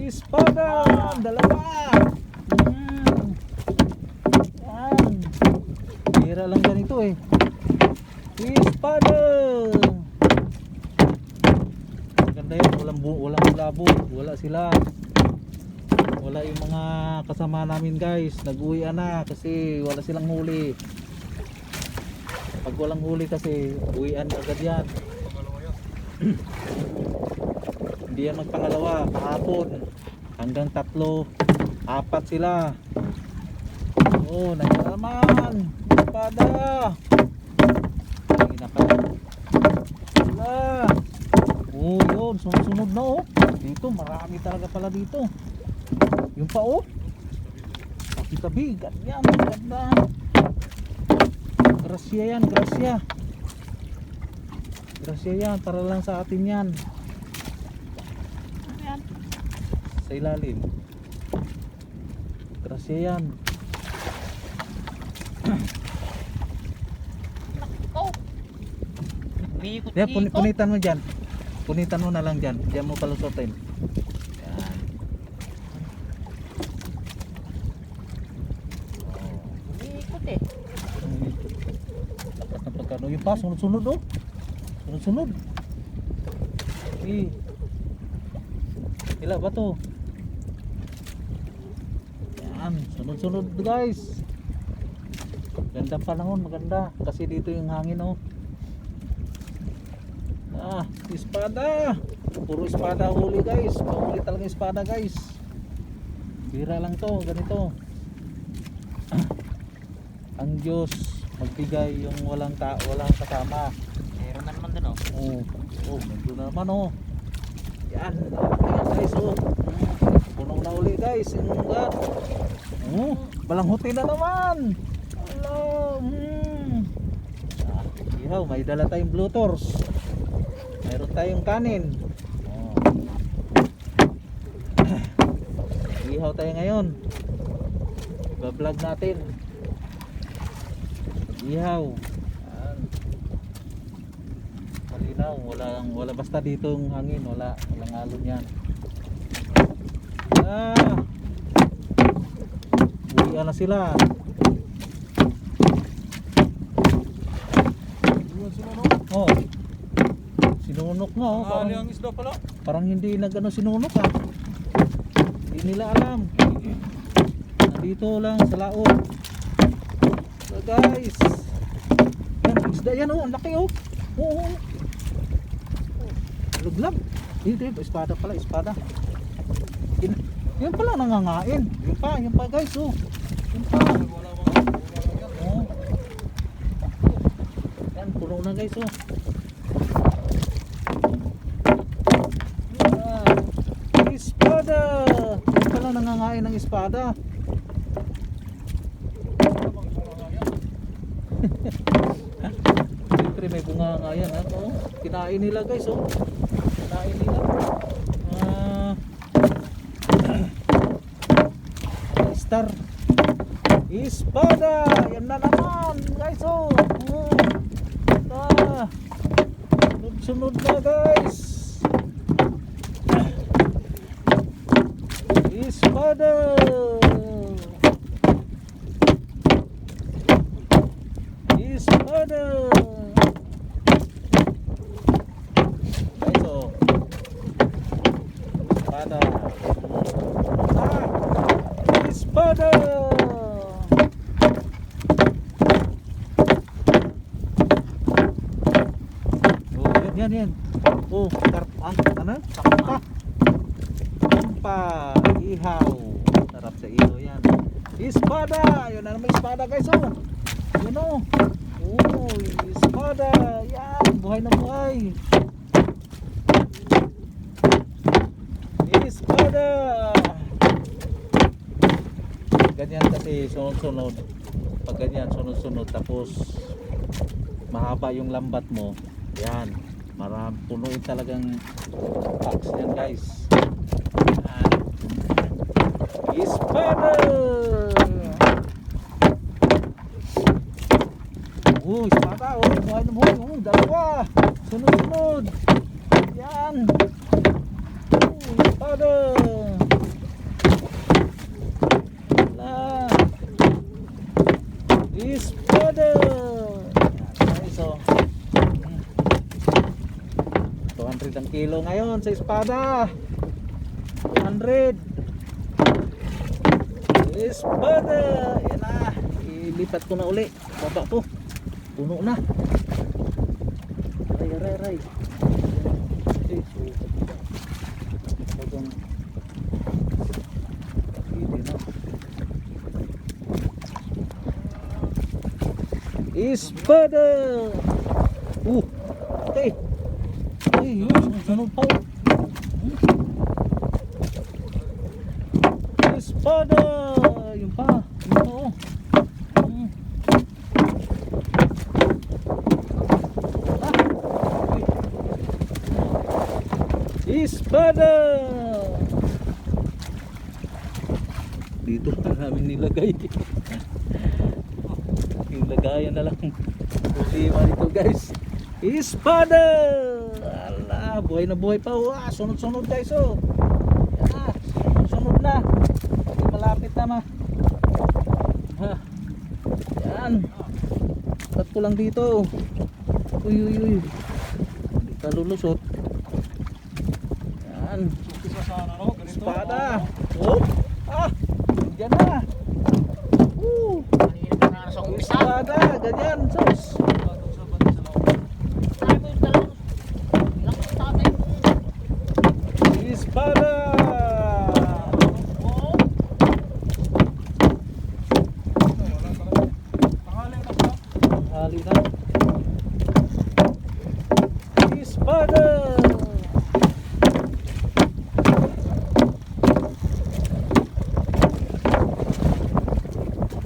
Espada! Dalawa! Yan. Hira lang ganito eh. Espada! Maganda yan. Walang labo. Wala sila. Wala yung mga kasama namin guys. Nag-uwi na kasi wala silang huli. Pag walang huli kasi uwian agad yan. Hindi yan magpangalawa. Kahapon hanggang 3, 4 sila. Oh, nandiyan naman. Espada. Hindi na pa. Wala. Oh, yun. Sunod-sunod na oh. Dito, marami talaga pala dito. Yung pa oh. Tabi-tabi. Ganyan. Ganda. Grasya yan. Grasya. Grasya yan. Para lang sa atin yan. Yan. Sa ilalim. Grasya yan. Oh. Yeah, punitan mo dyan. Punitan mo na lang dyan. Diyan mo palusutin. Yan. Umiikot eh. Lakas na pagkano. Yung pa, sunod-sunod oh. Sunod-sunod. Ila ba to? Yan. Sunod-sunod guys. Ganda panahon. Maganda. Kasi dito yung hangin oh. Espada. Puro espada huli guys. Mahuli talaga espada guys. Bira lang to, ganito. Ang Diyos magbigay yung walang kasama. Meron na naman dun oh. Oh, medyo na naman oh. Yan, yan guys oh. Puno na uli guys. Oh, balanghuti na naman. Hello. Ihaw, may dala tayong blue torch. Meron tayong kanin. Ihaw tayo ngayon. Iba-vlog natin. Ihaw. Malinaw, wala basta dito yung hangin, walang alon yan. Uwian na sila. Oh. Sinunok nga oh. Ang isda pala. Parang hindi nagano sinunok ah. Hindi nila alam. Nandito lang sa laot. So guys. Yan, isda yan oh, ang laki oh. Oo. Luglag. Dito, espada pala, espada. Yan pala nangangain. Yun pa guys oh. Yun pa. Oh. Yan, puno na guys oh. Espada! Yan pala nangangain ng espada. Siyempre may bunga nga yan ha? Oh, kinain nila guys oh. Kinain nila. Star espada! Yan na naman guys oh. Sunod na guys. Espada. Espada. Eso. Espada. Espada. Oh, yan. Oh, ano? Sampa. Ihaw. Sarap sa iyo yan. Espada. Yun na naman espada guys oh. Yun oh. Oh, espada. Yan. Buhay na buhay. Espada. Ganyan kasi sunod-sunod. Pag ganyan sunod-sunod tapos mahaba yung lambat mo. Yan. Punuin talagang box yan guys. Espada. Espada oh, buhay na buhay oh, dalawa. Sunod-sunod. Yan. Espada. Ilang kilo ngayon sa espada? 200. Espada. Yan na. Ilipat ko na uli. Baba po. Puno na. Aray. Eh, so, bagang hindi na. Espada. Okay. Ay, yun. Sunod pa. Espada. Yun pa. Yun pa, oh. Espada. Dito na namin nilagay. Yung lagayan na lang. Problema nito guys. Espada. Ala, buhay na buhay pa. Sunod-sunod guys oh. Yan na. Sunod na. Pati malapit na ma. Ha. Yan. Tat ko lang dito. Uy. Hindi ka lulusot. Yan. Espada. Oh. Diyan na. Kanina na nasa umpisa. Espada. Ganyan. Sus.